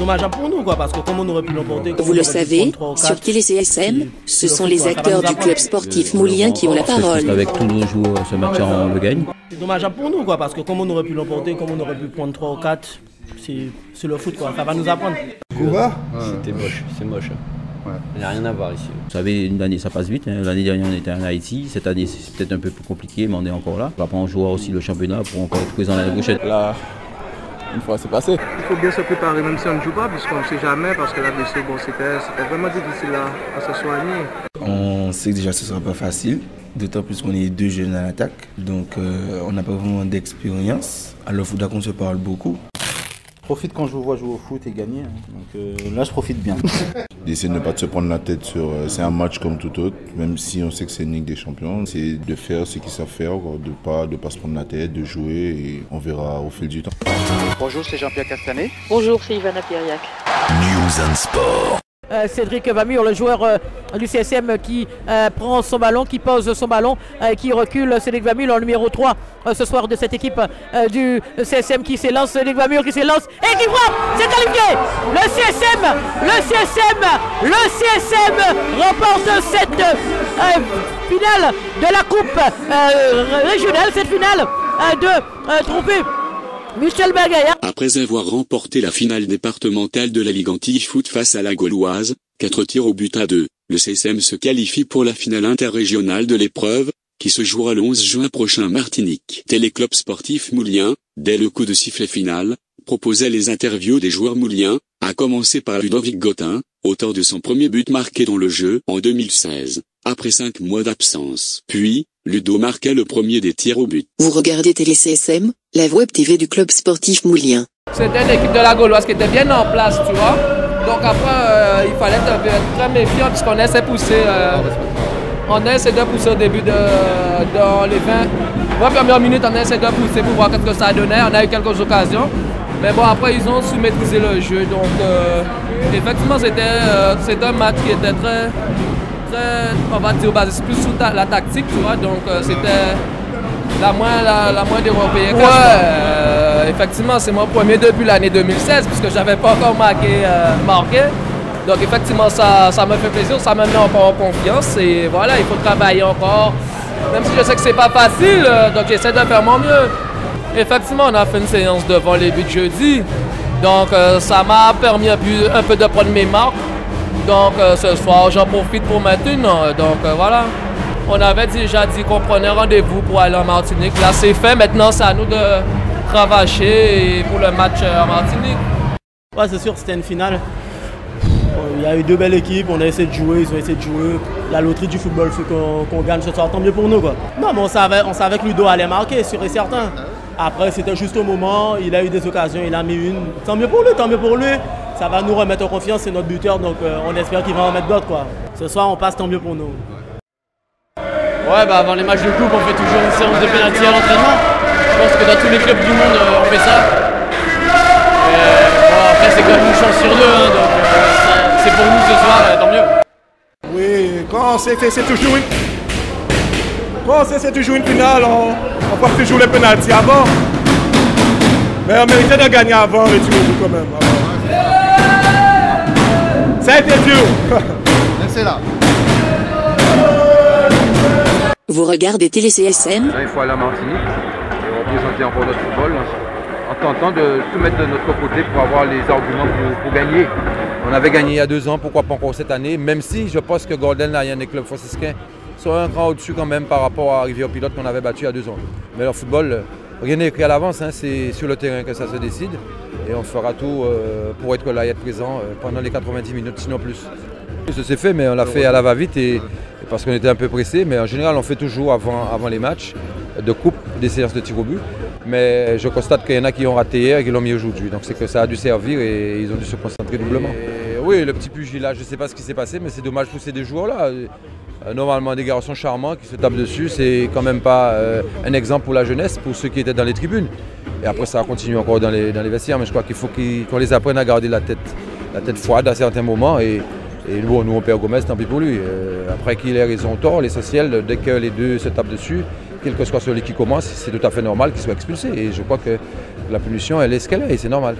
dommage pour nous, quoi, parce que comme on aurait pu l'emporter... Vous le savez, sur TéléCSM, ce sont les acteurs du club sportif Moulien qui ont la parole. Avec tous nos joueurs, ce match on le gagne. C'est dommage pour nous, quoi, parce que comme on aurait pu l'emporter, comme on aurait pu prendre 3 ou 4, c'est le foot, quoi, ça va nous apprendre. C'était moche, c'est moche. Ouais. Il n'y a rien à voir ici. Vous savez, une année ça passe vite. Hein. L'année dernière on était en Haïti. Cette année c'est peut-être un peu plus compliqué, mais on est encore là. Après on jouera aussi le championnat pour encore être présent l'année prochaine. Là, une fois c'est passé. Il faut bien se préparer même si on ne joue pas, puisqu'on ne sait jamais, parce que la blessure, bon, c'était vraiment difficile à se soigner. On sait que déjà ce ne sera pas facile, d'autant plus qu'on est 2 jeunes à l'attaque. Donc on n'a pas vraiment d'expérience. Alors il faudra qu'on se parle beaucoup. Je profite quand je vous vois jouer au foot et gagner, hein. Donc là je profite bien. D'essayer de ne pas se prendre la tête sur... c'est un match comme tout autre, même si on sait que c'est une Ligue des Champions. C'est de faire ce qu'ils savent faire, de pas se prendre la tête, de jouer et on verra au fil du temps. Bonjour, c'est Jean-Pierre Castanet. Bonjour, c'est Ivana Piriac. News and Sport. Cédric Vamur, le joueur du CSM qui prend son ballon, qui pose son ballon, qui recule. Cédric Vamur, le numéro 3 ce soir de cette équipe du CSM qui s'élance. Cédric Vamur qui s'élance et qui frappe, c'est qualifié. Le CSM remporte cette finale de la coupe régionale, cette finale de trophée Michel Bergaillard. Après avoir remporté la finale départementale de la Ligue Antilles-Foot face à la Gauloise, 4 tirs au but à 2, le CSM se qualifie pour la finale interrégionale de l'épreuve, qui se jouera le 11 juin prochain à Martinique. Téléclub sportif moulien, dès le coup de sifflet final, proposait les interviews des joueurs mouliens, à commencer par Ludovic Gottin, auteur de son premier but marqué dans le jeu en 2016, après 5 mois d'absence. Puis, Ludo marquait le premier des tirs au but. Vous regardez TéléCSM, la web TV du club sportif Moulien. C'était l'équipe de la Gauloise qui était bien en place, tu vois. Donc après, il fallait être très méfiant puisqu'on essaie de pousser. On essaie de pousser au début dans les 20 premières minutes, on essaie de pousser pour voir ce que ça donnait. On a eu quelques occasions. Mais bon, après, ils ont su maîtriser le jeu. Donc, effectivement, c'était un match qui était très, on va dire, basé plus sur la tactique, tu vois. Donc, c'était la moins développée. Ouais, effectivement, c'est mon premier depuis l'année 2016, puisque je n'avais pas encore marqué. Donc, effectivement, ça me fait plaisir, ça me met encore en confiance. Et voilà, il faut travailler encore. Même si je sais que c'est pas facile, donc j'essaie de faire mon mieux. Effectivement, on a fait une séance devant les buts jeudi. Donc, ça m'a permis un peu de prendre mes marques. Donc, ce soir, j'en profite pour maintenant. Donc, voilà. On avait déjà dit qu'on prenait rendez-vous pour aller en Martinique. Là, c'est fait. Maintenant, c'est à nous de cravacher pour le match en Martinique. Ouais, c'est sûr, c'était une finale. Il y a eu 2 belles équipes, on a essayé de jouer, ils ont essayé de jouer. La loterie du football fait qu'on gagne ce soir, tant mieux pour nous, quoi. Non, mais on savait que Ludo allait marquer, sûr et certain. Après, c'était juste au moment, il a eu des occasions, il a mis une. Tant mieux pour lui, tant mieux pour lui. Ça va nous remettre en confiance, c'est notre buteur, donc on espère qu'il va en mettre d'autres, quoi. Ce soir, on passe, tant mieux pour nous. Ouais, bah avant les matchs de coupe, on fait toujours une séance de pénalty à l'entraînement. Je pense que dans tous les clubs du monde, on fait ça. Bon, après, c'est quand même une chance sur 2, hein, donc c'est pour nous ce soir, tant mieux. Oui, quand c'est toujours une finale, on porte toujours les pénaltys avant. Mais on méritait de gagner avant et tu le joues quand même. Ça a été dur. C'est là. Vous regardez TéléCSM. Il faut aller à Martinique et représenter encore notre football en tentant de tout mettre de notre côté pour avoir les arguments pour gagner. On avait gagné il y a 2 ans, pourquoi pas encore cette année, même si je pense que Golden Lion et Club franciscain sont un cran au-dessus quand même par rapport à Rivière Pilote qu'on avait battu il y a 2 ans. Mais le football, rien n'est écrit à l'avance, hein, c'est sur le terrain que ça se décide et on fera tout pour être là et être présent pendant les 90 minutes, sinon plus. Ça s'est fait, mais on l'a fait à la va-vite et parce qu'on était un peu pressé, mais en général on fait toujours avant les matchs de coupe des séances de tir au but. Mais je constate qu'il y en a qui ont raté hier et qui l'ont mis aujourd'hui. Donc c'est que ça a dû servir et ils ont dû se concentrer doublement. Et oui, le petit pugilat, je ne sais pas ce qui s'est passé, mais c'est dommage pour ces 2 joueurs-là. Normalement des garçons charmants qui se tapent dessus, c'est quand même pas un exemple pour la jeunesse, pour ceux qui étaient dans les tribunes. Et après ça continue encore dans les vestiaires, mais je crois qu'il faut qu'on les apprenne à garder la tête froide à certains moments. Et nous on perd Gomez, tant pis pour lui. Après qu'il ait raison ou tort, l'essentiel, dès que les 2 se tapent dessus, quel que soit celui qui commence, c'est tout à fait normal qu'il soit expulsé. Et je crois que la punition, elle est ce qu'elle est et c'est normal.